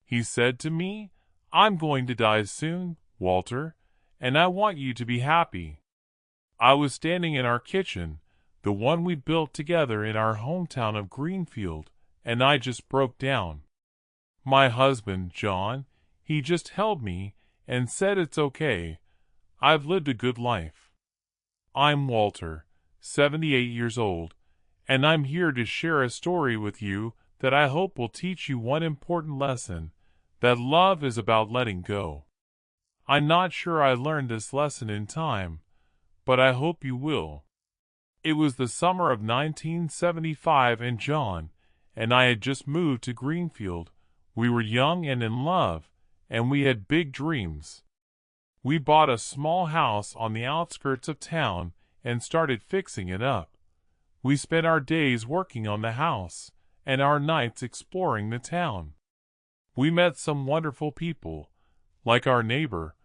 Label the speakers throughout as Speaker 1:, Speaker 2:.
Speaker 1: He said to me, "I'm going to die soon, Walter, and I want you to be happy." I was standing in our kitchen, the one we built together in our hometown of Greenfield, and I just broke down. My husband, John, he just held me and said it's okay. I've lived a good life. I'm Walter, 78 years old, and I'm here to share a story with you that I hope will teach you one important lesson, that love is about letting go. I'm not sure I learned this lesson in time, but I hope you will. It was the summer of 1975, and John and I had just moved to Greenfield. We were young and in love, and we had big dreams. We bought a small house on the outskirts of town and started fixing it up. We spent our days working on the house and our nights exploring the town. We met some wonderful people, like our neighbor,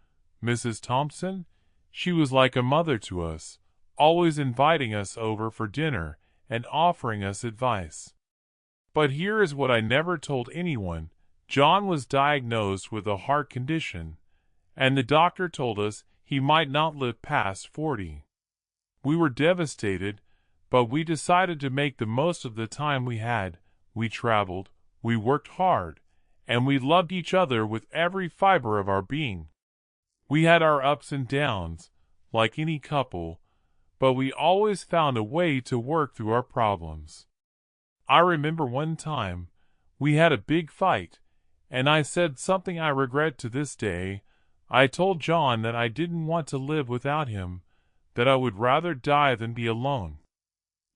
Speaker 1: Mrs. Thompson. She was like a mother to us, always inviting us over for dinner and offering us advice. But here is what I never told anyone. John was diagnosed with a heart condition, and the doctor told us he might not live past 40. We were devastated, but we decided to make the most of the time we had. We traveled, we worked hard, and we loved each other with every fiber of our being. We had our ups and downs, like any couple, but we always found a way to work through our problems. I remember one time, we had a big fight, and I said something I regret to this day. I told John that I didn't want to live without him, that I would rather die than be alone.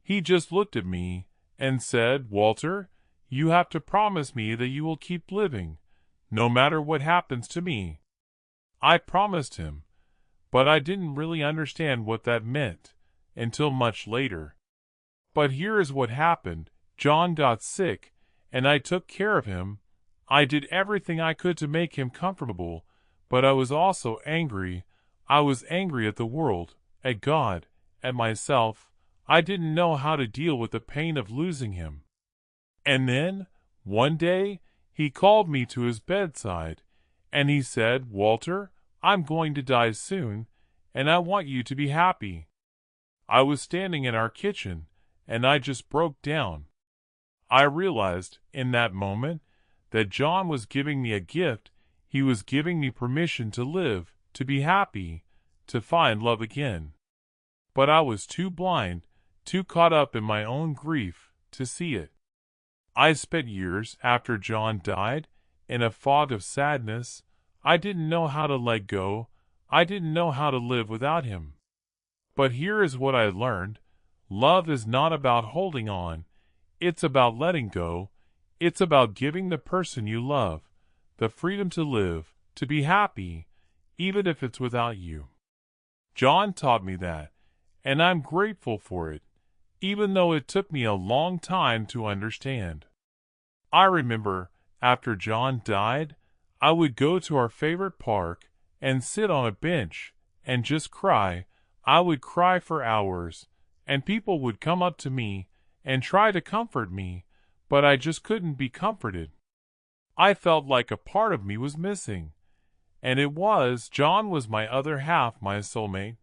Speaker 1: He just looked at me and said, "Walter, you have to promise me that you will keep living, no matter what happens to me." I promised him, but I didn't really understand what that meant until much later. But here is what happened. John got sick, and I took care of him. I did everything I could to make him comfortable, but I was also angry. I was angry at the world, at God, at myself. I didn't know how to deal with the pain of losing him. And then, one day, he called me to his bedside, and he said, "Walter, I'm going to die soon, and I want you to be happy." I was standing in our kitchen, and I just broke down. I realized, in that moment, that John was giving me a gift. He was giving me permission to live, to be happy, to find love again. But I was too blind, too caught up in my own grief, to see it. I spent years after John died in a fog of sadness. I didn't know how to let go. I didn't know how to live without him. But here is what I learned. Love is not about holding on. It's about letting go. It's about giving the person you love the freedom to live, to be happy, even if it's without you. John taught me that, and I'm grateful for it, even though it took me a long time to understand. I remember, after John died, I would go to our favorite park and sit on a bench and just cry. I would cry for hours, and people would come up to me and try to comfort me, but I just couldn't be comforted. I felt like a part of me was missing, and John was my other half, my soulmate.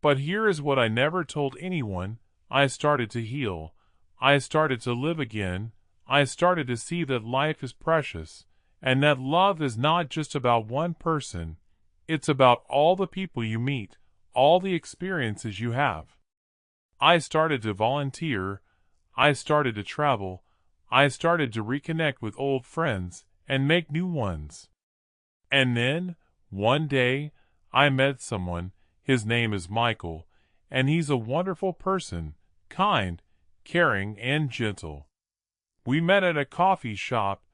Speaker 1: But here is what I never told anyone. I started to heal. I started to live again. I started to see that life is precious, and that love is not just about one person. It's about all the people you meet, all the experiences you have. I started to volunteer. I started to travel. I started to reconnect with old friends and make new ones. And then, one day, I met someone. His name is Michael, and he's a wonderful person, kind, caring, and gentle. We met at a coffee shop,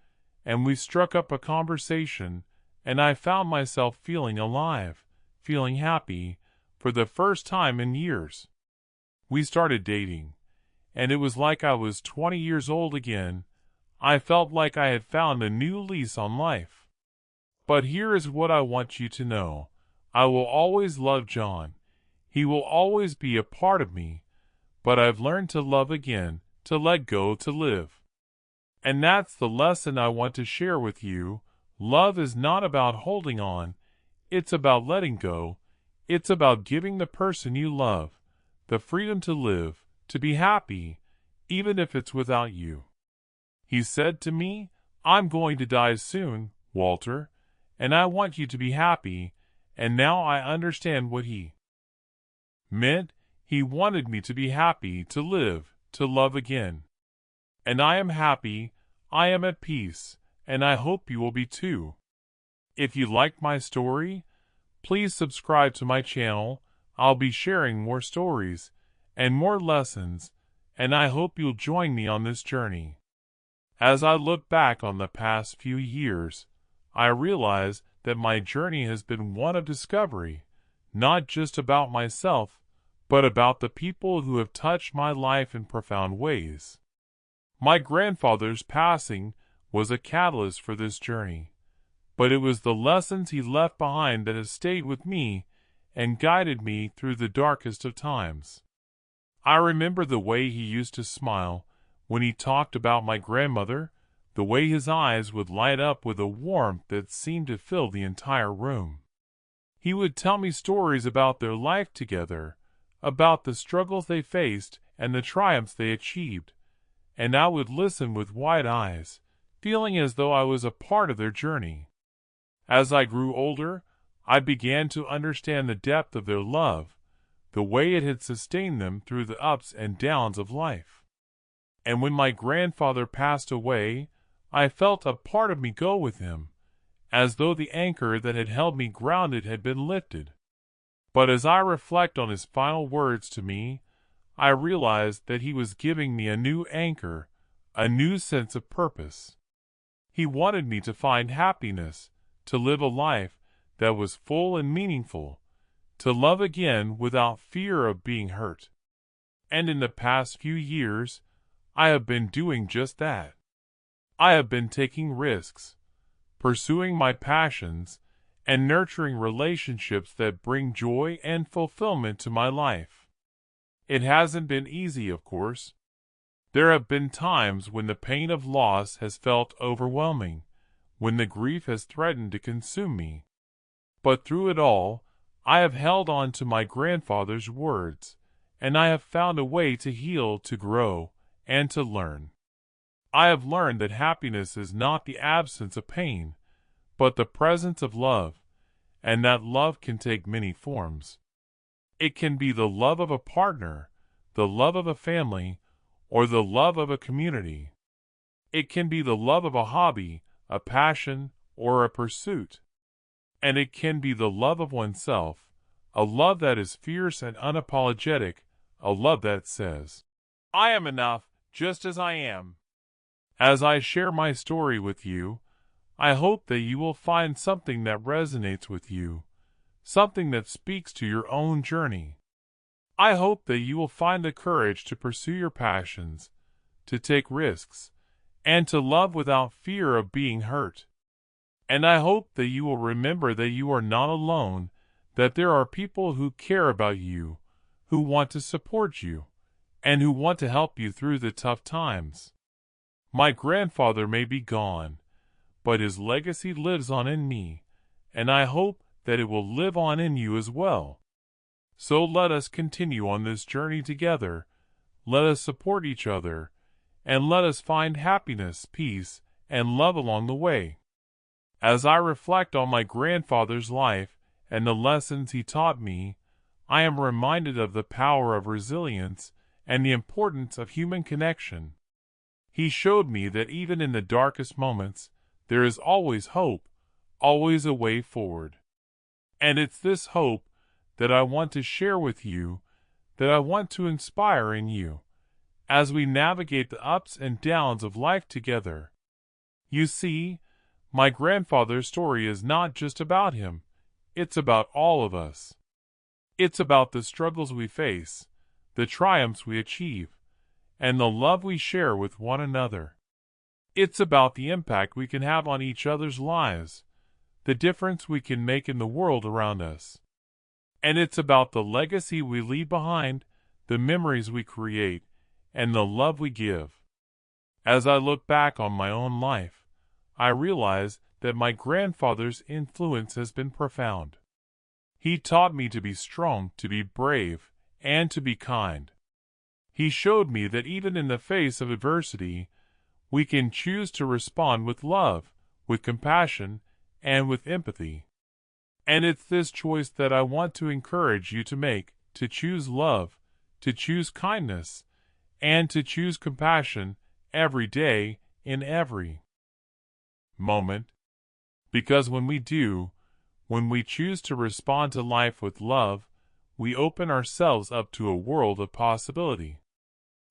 Speaker 1: and we struck up a conversation, and I found myself feeling alive, feeling happy, for the first time in years. We started dating, and it was like I was 20 years old again. I felt like I had found a new lease on life. But here is what I want you to know. I will always love John. He will always be a part of me. But I've learned to love again, to let go, to live. And that's the lesson I want to share with you. Love is not about holding on, it's about letting go. It's about giving the person you love the freedom to live, to be happy, even if it's without you. He said to me, I'm going to die soon, Walter, and I want you to be happy, and now I understand what he meant. He wanted me to be happy, to live, to love again. And I am happy, I am at peace, and I hope you will be too. If you like my story, please subscribe to my channel. I'll be sharing more stories and more lessons, and I hope you'll join me on this journey. As I look back on the past few years, I realize that my journey has been one of discovery, not just about myself, but about the people who have touched my life in profound ways. My grandfather's passing was a catalyst for this journey, but it was the lessons he left behind that have stayed with me and guided me through the darkest of times. I remember the way he used to smile when he talked about my grandmother, the way his eyes would light up with a warmth that seemed to fill the entire room. He would tell me stories about their life together, about the struggles they faced and the triumphs they achieved, and I would listen with wide eyes, feeling as though I was a part of their journey. As I grew older, I began to understand the depth of their love, the way it had sustained them through the ups and downs of life. And when my grandfather passed away, I felt a part of me go with him, as though the anchor that had held me grounded had been lifted. But as I reflect on his final words to me, I realize that he was giving me a new anchor, a new sense of purpose. He wanted me to find happiness, to live a life that was full and meaningful, to love again without fear of being hurt. And in the past few years, I have been doing just that. I have been taking risks, pursuing my passions, and nurturing relationships that bring joy and fulfillment to my life. It hasn't been easy, of course. There have been times when the pain of loss has felt overwhelming, when the grief has threatened to consume me. But through it all, I have held on to my grandfather's words, and I have found a way to heal, to grow, and to learn. I have learned that happiness is not the absence of pain, but the presence of love, and that love can take many forms. It can be the love of a partner, the love of a family, or the love of a community. It can be the love of a hobby, a passion, or a pursuit. And it can be the love of oneself, a love that is fierce and unapologetic, a love that says, I am enough just as I am. As I share my story with you, I hope that you will find something that resonates with you, something that speaks to your own journey. I hope that you will find the courage to pursue your passions, to take risks, and to love without fear of being hurt. And I hope that you will remember that you are not alone, that there are people who care about you, who want to support you, and who want to help you through the tough times. My grandfather may be gone, but his legacy lives on in me, and I hope that it will live on in you as well. So let us continue on this journey together, let us support each other, and let us find happiness, peace, and love along the way. As I reflect on my grandfather's life and the lessons he taught me, I am reminded of the power of resilience and the importance of human connection. He showed me that even in the darkest moments, there is always hope, always a way forward. And it's this hope that I want to share with you, that I want to inspire in you, as we navigate the ups and downs of life together. You see, my grandfather's story is not just about him, it's about all of us. It's about the struggles we face, the triumphs we achieve, and the love we share with one another. It's about the impact we can have on each other's lives, the difference we can make in the world around us. And it's about the legacy we leave behind, the memories we create, and the love we give. As I look back on my own life, I realize that my grandfather's influence has been profound. He taught me to be strong, to be brave, and to be kind. He showed me that even in the face of adversity, we can choose to respond with love, with compassion, and with empathy. And it's this choice that I want to encourage you to make, to choose love, to choose kindness, and to choose compassion every day in every moment. Because when we do, when we choose to respond to life with love, we open ourselves up to a world of possibility.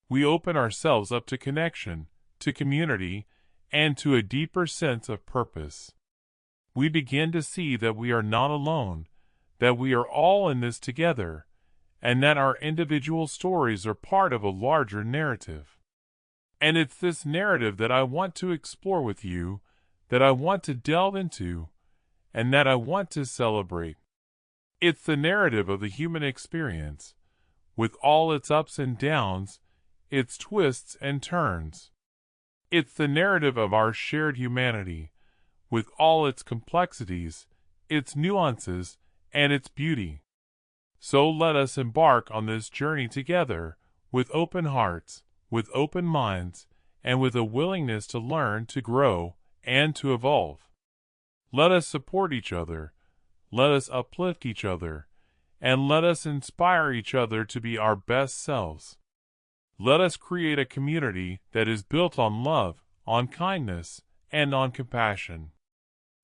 Speaker 1: We open ourselves up to connection, to community, and to a deeper sense of purpose. We begin to see that we are not alone, that we are all in this together, and that our individual stories are part of a larger narrative. And it's this narrative that I want to explore with you, that I want to delve into, and that I want to celebrate. It's the narrative of the human experience, with all its ups and downs, its twists and turns. It's the narrative of our shared humanity, with all its complexities, its nuances, and its beauty. So let us embark on this journey together, with open hearts, with open minds, and with a willingness to learn, to grow, and to evolve. Let us support each other, let us uplift each other, and let us inspire each other to be our best selves. Let us create a community that is built on love, on kindness, and on compassion.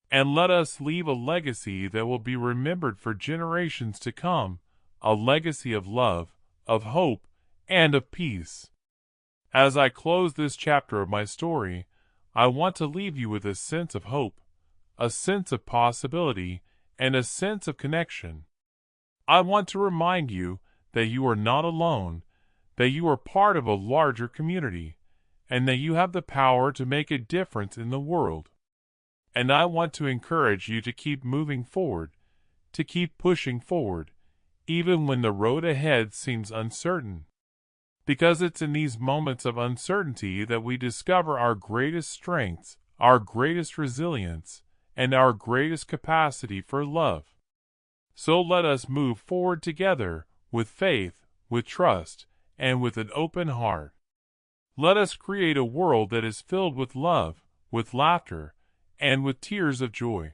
Speaker 1: And let us leave a legacy that will be remembered for generations to come, a legacy of love, of hope, and of peace. As I close this chapter of my story, I want to leave you with a sense of hope, a sense of possibility, and a sense of connection. I want to remind you that you are not alone, that you are part of a larger community, and that you have the power to make a difference in the world. And I want to encourage you to keep moving forward, to keep pushing forward, even when the road ahead seems uncertain. Because it's in these moments of uncertainty that we discover our greatest strengths, our greatest resilience, and our greatest capacity for love. So let us move forward together with faith, with trust, and with an open heart. Let us create a world that is filled with love, with laughter, and with tears of joy.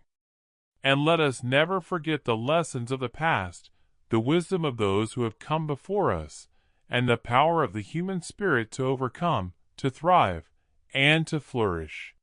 Speaker 1: And let us never forget the lessons of the past, the wisdom of those who have come before us, and the power of the human spirit to overcome, to thrive, and to flourish.